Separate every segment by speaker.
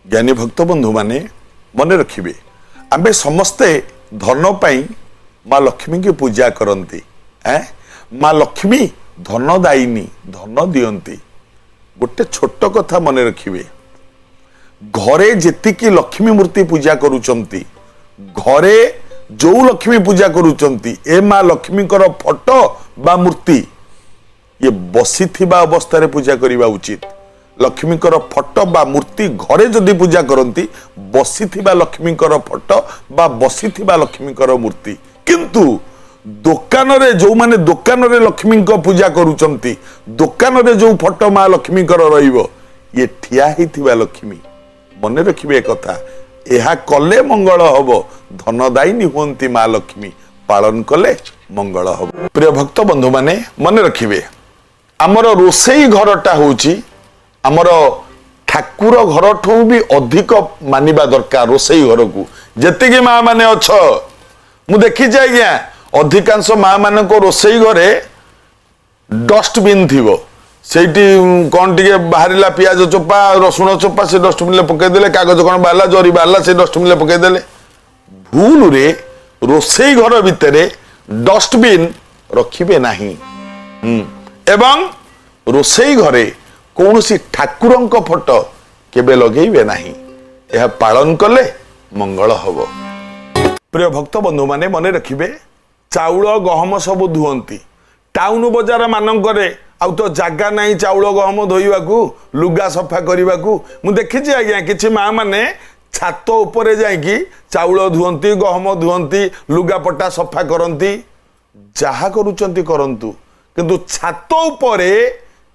Speaker 1: ज्ञानी भक्त बंधु माने मन रखिए आमे समस्ते धन पाई माँ लक्ष्मी की पूजा करती माँ लक्ष्मी धन दायिनी धन दियंती गोटे छोट कथा मन रखिए घरे जेतिकी लक्ष्मी मूर्ति पूजा करुचंती घरे जो लक्ष्मी पूजा करुचंती ए माँ लक्ष्मी फोटो बा मूर्ति ये बसी अवस्था पूजा करने उचित लक्ष्मी फोटो बा मूर्ति घरे जदि पूजा करती बसी लक्ष्मी फोटो बा बसी लक्ष्मी मूर्ति किंतु दुकान रे जो माने दुकान रे लक्ष्मी पूजा करुचंती दुकान रे जो फोटो माँ लक्ष्मी रहिबो ये ठिया हिथिबा लक्ष्मी मन रखिबे कथा यह कले मंगल हब धनदायिनी हुंती माँ लक्ष्मी पालन कले मंगल हब। प्रिय भक्त बंधु माने मन रखिबे आमर रोसई घरटा होची आमर ठाकुर घर ठू भी अधिक मानिबा दरकार रोसई घर को जेतिकी माँ माने अछ मु देखी आज्ञा अधिकांश माँ मान को रोसई घरे डस्टबिन थिबो सेठी कौन टे बाहर पियाज चोपा रसुण चोपा से डस्टबिन पकईदे कागज कौन बाहर जरी बाहर से डस्टबिन पकईदे भूल रे रोसई घर भितर डस्टबिन रखिबे नहीं एवं रोसई घरे कौन सी ठाकुर फोटो केबे लगेबे नहीं यह पालन कले मंगल हब। प्रिय भक्त बंधु माने मन रखिबे चाउल गहम सब धुअंती टाउन बजार मानकरे आउ तो जगह नहीं चाउल गहम धोइबाकू लुगा सफा करने मु देखी आज्ञा किछि माँ माने छात उपरे जाइकी चाउल धुअंती गहम धुअंती लुगापटा सफा करती जहा करुचंती करंतु किंतु छात उपरे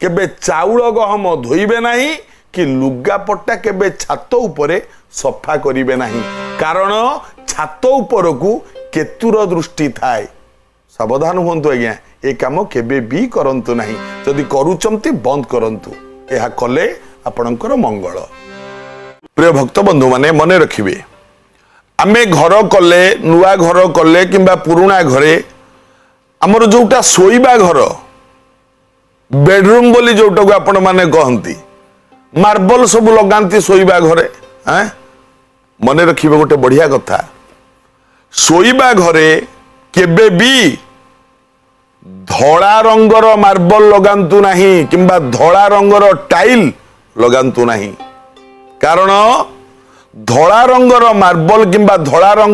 Speaker 1: केबे चाउल गहम धोइबे नहीं कि लुगापटा केबे छात उपरे सफा करिबे नहीं कारण छात उपरकू केतुर दृष्टि थाए सावधान हुंतु आज्ञा ए काम केबे भी करंतु नहीं जदि करूचंती बंद करंतु यह कले आपणकर मंगल। प्रिय भक्त बंधु माने मन रखिबे आमे घर कले नुआ घर कले किंबा पुराणा घरे आमर जोटा सोइबा घर बेडरूम बोली जोटा को आपण माने कहंती मार्बल सब लगांती सोइबा घरे मन रखिबे गोटे बढ़िया कथा सोइबा घरे केबे भी धड़ा रंगर मार्बल लगांतु नहीं किंबा धड़ा रंगर टाइल लगांतु नहीं कारण धड़ा रंगर मार्बल किंबा धड़ा रंग